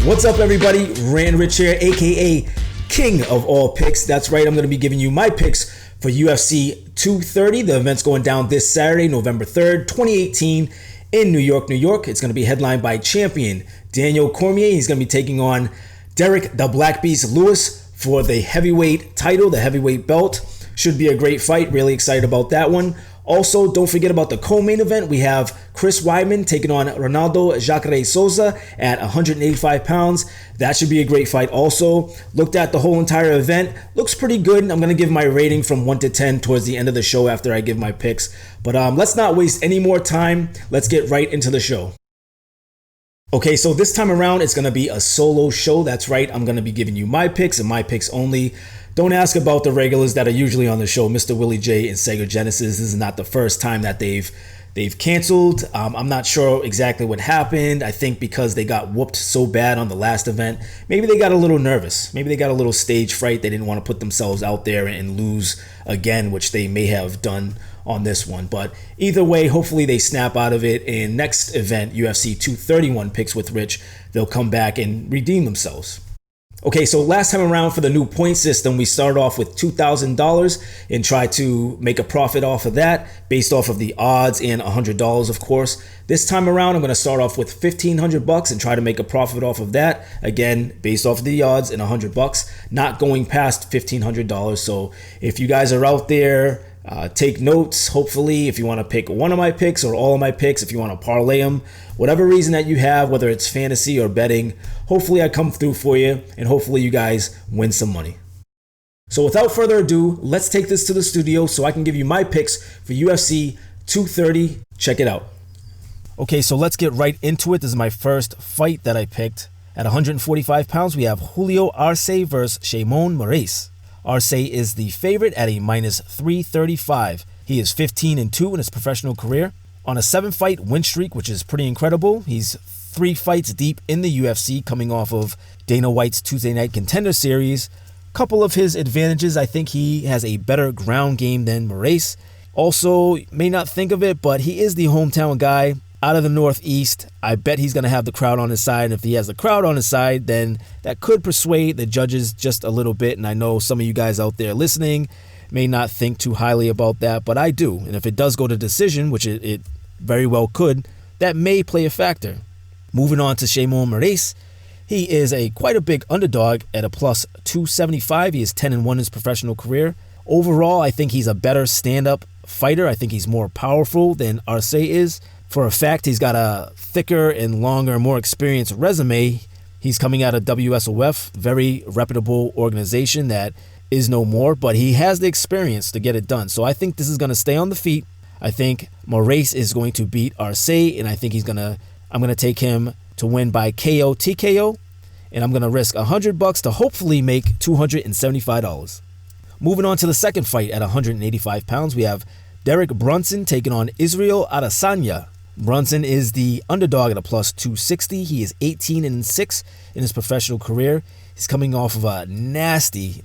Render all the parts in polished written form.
What's up, everybody? Rant Rich here, aka King of all picks. That's right, I'm going to be giving you my picks for UFC 230. The event's going down this Saturday, November 3rd, 2018 in New York, New York. It's going to be headlined by champion Daniel Cormier. He's going to be taking on Derrick the Black Beast Lewis for the heavyweight title, the heavyweight belt. Should be a great fight. Really excited about that one. Also, don't forget about the co-main event. We have Chris Weidman taking on Ronaldo Jacare Souza at 185 pounds. That should be a great fight also. Looked at the whole entire event. Looks pretty good. I'm going to give my rating from 1 to 10 towards the end of the show after I give my picks. But let's not waste any more time. Let's get right into the show. Okay, so this time around, it's going to be a solo show. That's right. I'm going to be giving you my picks and my picks only. Don't ask about the regulars that are usually on the show, Mr. Willie J and Sega Genesis. This is not the first time that they've canceled. I'm not sure exactly what happened. I think because they got whooped so bad on the last event, maybe they got a little nervous. Maybe they got a little stage fright. They didn't want to put themselves out there and lose again, which they may have done on this one. But either way, hopefully they snap out of it. And next event, UFC 231 Picks with Rich, they'll come back and redeem themselves. Okay, so last time around for the new point system, we started off with $2,000 and tried to make a profit off of that based off of the odds and $100, of course. This time around, I'm going to start off with $1,500 and try to make a profit off of that. Again, based off of the odds and $100, not going past $1,500. So if you guys are out there, take notes. Hopefully, if you want to pick one of my picks or all of my picks, if you want to parlay them, whatever reason that you have, whether it's fantasy or betting, hopefully I come through for you and hopefully you guys win some money. So without further ado, let's take this to the studio so I can give you my picks for UFC 230. Check it out. Okay, so let's get right into it. This is my first fight that I picked. At 145 pounds, we have Julio Arce versus Shimon Moraes. Arce is the favorite at a minus 335. He is 15-2 in his professional career on a 7-fight win streak, which is pretty incredible. He's 3 fights deep in the UFC, coming off of Dana White's Tuesday Night Contender Series. Couple of his advantages, I think he has a better ground game than Moraes. Also, may not think of it, but he is the hometown guy out of the Northeast. I bet he's going to have the crowd on his side. And if he has the crowd on his side, then that could persuade the judges just a little bit. And I know some of you guys out there listening may not think too highly about that, but I do. And if it does go to decision, which it very well could, that may play a factor. Moving on to Shimon Moraes, he is quite a big underdog at a plus 275. He is 10-1 in his professional career. Overall, I think he's a better stand-up fighter. I think he's more powerful than Arce is. For a fact, he's got a thicker and longer, more experienced resume. He's coming out of WSOF, very reputable organization that is no more, but he has the experience to get it done. So I think this is going to stay on the feet. I think Moraes is going to beat Arce, and I think I'm going to take him to win by KO TKO, and I'm going to risk $100 to hopefully make $275. Moving on to the second fight at 185 pounds, we have Derek Brunson taking on Israel Adesanya. Brunson is the underdog at a plus 260. He is 18-6 in his professional career. He's coming off of a nasty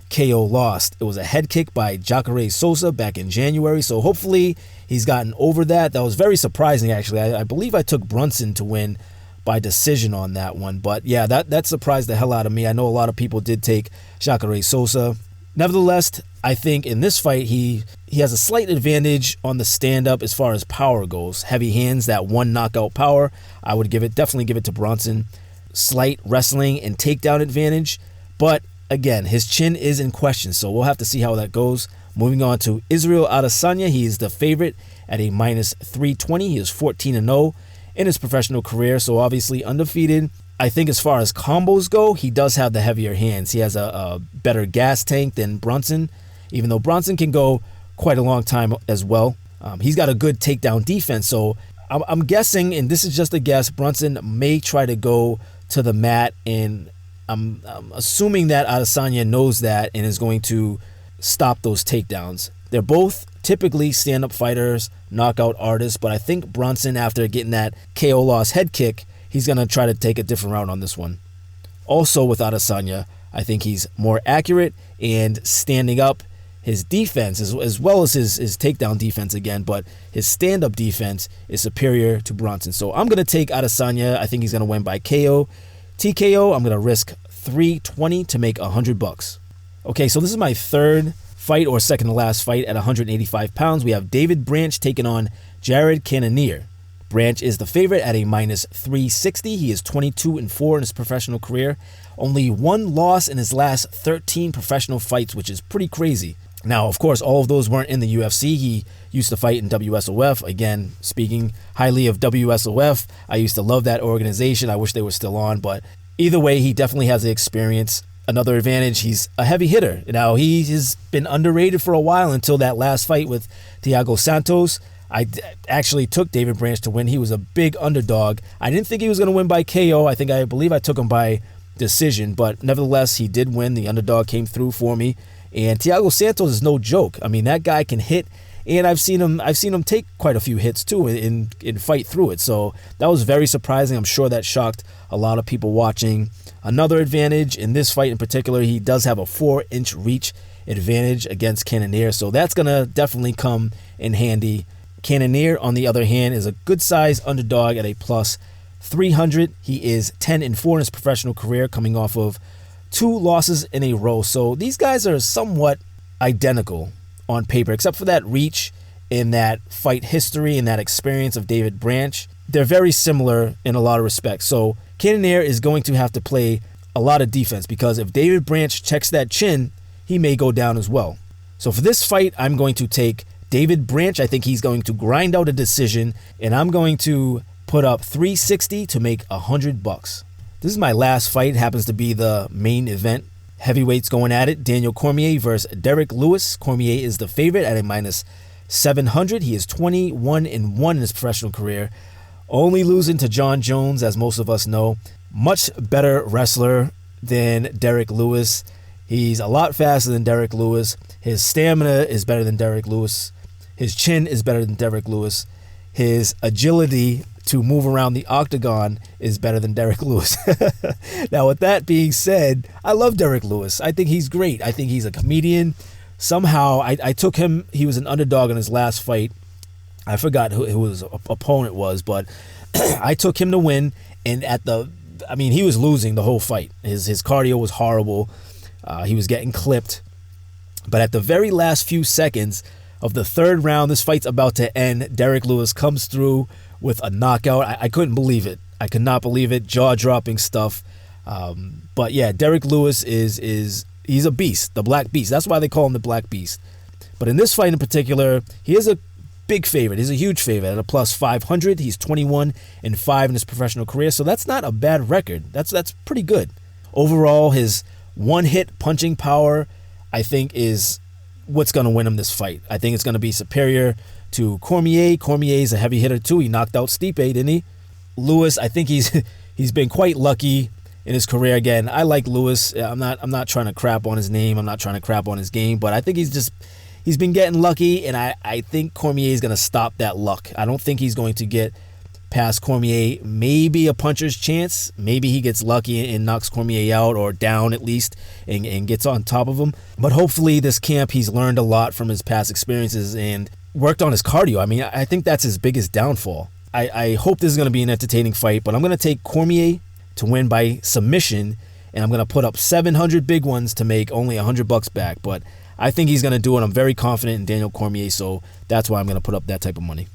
KO loss. It was a head kick by Jacare Souza back in January, so hopefully he's gotten over that. That was very surprising, actually. I believe I took Brunson to win by decision on that one, but yeah, that surprised the hell out of me. I know a lot of people did take Jacare Souza. Nevertheless, I think in this fight, he has a slight advantage on the stand-up as far as power goes. Heavy hands, that one knockout power, I would definitely give it to Brunson. Slight wrestling and takedown advantage, but again, his chin is in question, so we'll have to see how that goes. Moving on to Israel Adesanya, he is the favorite at a minus 320. He is 14-0 in his professional career, so obviously undefeated. I think as far as combos go, he does have the heavier hands. He has a better gas tank than Brunson, even though Brunson can go quite a long time as well. He's got a good takedown defense, so I'm guessing, and this is just a guess, Brunson may try to go to the mat, and I'm assuming that Adesanya knows that and is going to stop those takedowns. They're both typically stand-up fighters, knockout artists, but I think Brunson, after getting that KO loss head kick, he's going to try to take a different route on this one. Also with Adesanya, I think he's more accurate and standing up. His defense, as well as his takedown defense again, but his stand-up defense is superior to Brunson. So I'm going to take Adesanya. I think he's going to win by KO, TKO, I'm going to risk $320 to make $100. Okay, so this is my third fight or second to last fight at 185 pounds. We have David Branch taking on Jared Cannonier. Branch is the favorite at a minus 360. He is 22-4 in his professional career. Only one loss in his last 13 professional fights, which is pretty crazy. Now, of course, all of those weren't in the UFC. He used to fight in WSOF. Again, speaking highly of WSOF, I used to love that organization. I wish they were still on, but either way, he definitely has the experience. Another advantage, he's a heavy hitter. Now, he has been underrated for a while until that last fight with Thiago Santos. I actually took David Branch to win. He was a big underdog. I didn't think he was going to win by KO. I believe I took him by decision, but nevertheless, he did win. The underdog came through for me. And Thiago Santos is no joke. I mean, that guy can hit, and I've seen him take quite a few hits too and fight through it. So that was very surprising. I'm sure that shocked a lot of people watching. Another advantage in this fight in particular, he does have a 4-inch reach advantage against Cannonier, so that's gonna definitely come in handy. Cannonier, on the other hand, is a good size underdog at a plus 300. He is 10-4 in his professional career, coming off of 2 losses in a row. So these guys are somewhat identical on paper, except for that reach and that fight history and that experience of David Branch. They're very similar in a lot of respects. So Cannonier is going to have to play a lot of defense, because if David Branch checks that chin, he may go down as well. So for this fight, I'm going to take David Branch. I think he's going to grind out a decision, and I'm going to put up $360 to make $100. This is my last fight. It happens to be the main event. Heavyweights going at it. Daniel Cormier versus Derrick Lewis. Cormier is the favorite at a minus 700. He is 21-1 in his professional career, only losing to John Jones, as most of us know. Much better wrestler than Derrick Lewis. He's a lot faster than Derrick Lewis. His stamina is better than Derrick Lewis. His chin is better than Derrick Lewis. His agility to move around the octagon is better than Derrick Lewis. Now, with that being said, I love Derrick Lewis. I think he's great. I think he's a comedian. Somehow, I took him. He was an underdog in his last fight. I forgot who his opponent was, but I took him to win. And he was losing the whole fight. His cardio was horrible. He was getting clipped. But at the very last few seconds of the third round, this fight's about to end. Derrick Lewis comes through with a knockout. I couldn't believe it. I could not believe it. Jaw-dropping stuff. But yeah, Derrick Lewis he's a beast, the Black Beast. That's why they call him the Black Beast. But in this fight in particular, he is a big favorite. He's a huge favorite at a plus 500. He's 21-5 in his professional career, so that's not a bad record. That's pretty good. Overall, his one-hit punching power, I think, is what's going to win him this fight. I think it's going to be superior to Cormier. Cormier is a heavy hitter too. He knocked out Stipe, didn't he? Lewis, I think he's been quite lucky in his career. Again, I like Lewis. I'm not trying to crap on his name. I'm not trying to crap on his game, but I think he's been getting lucky, and I think Cormier is going to stop that luck. I don't think he's going to get past Cormier. Maybe a puncher's chance. Maybe he gets lucky and knocks Cormier out, or down at least, and gets on top of him. But hopefully this camp, he's learned a lot from his past experiences and worked on his cardio. I mean, I think that's his biggest downfall. I hope this is going to be an entertaining fight, but I'm going to take Cormier to win by submission, and I'm going to put up 700 big ones to make only $100 back. But I think he's going to do it. I'm very confident in Daniel Cormier, so that's why I'm going to put up that type of money.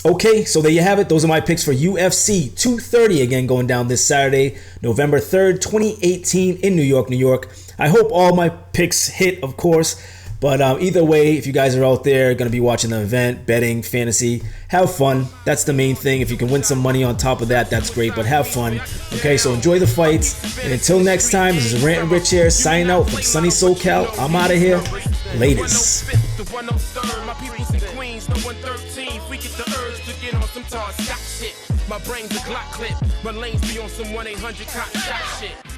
Okay, so there you have it. Those are my picks for UFC 230, again, going down this Saturday, November 3rd, 2018 in New York, New York. I hope all my picks hit, of course. But either way, if you guys are out there going to be watching the event, betting, fantasy, have fun. That's the main thing. If you can win some money on top of that, that's great, but have fun. Okay, so enjoy the fights. And until next time, this is Rant and Rich here, signing out from sunny SoCal. I'm out of here. Latest. My brain's a Glock clip. My lanes be on some 1-800 cop shot shit.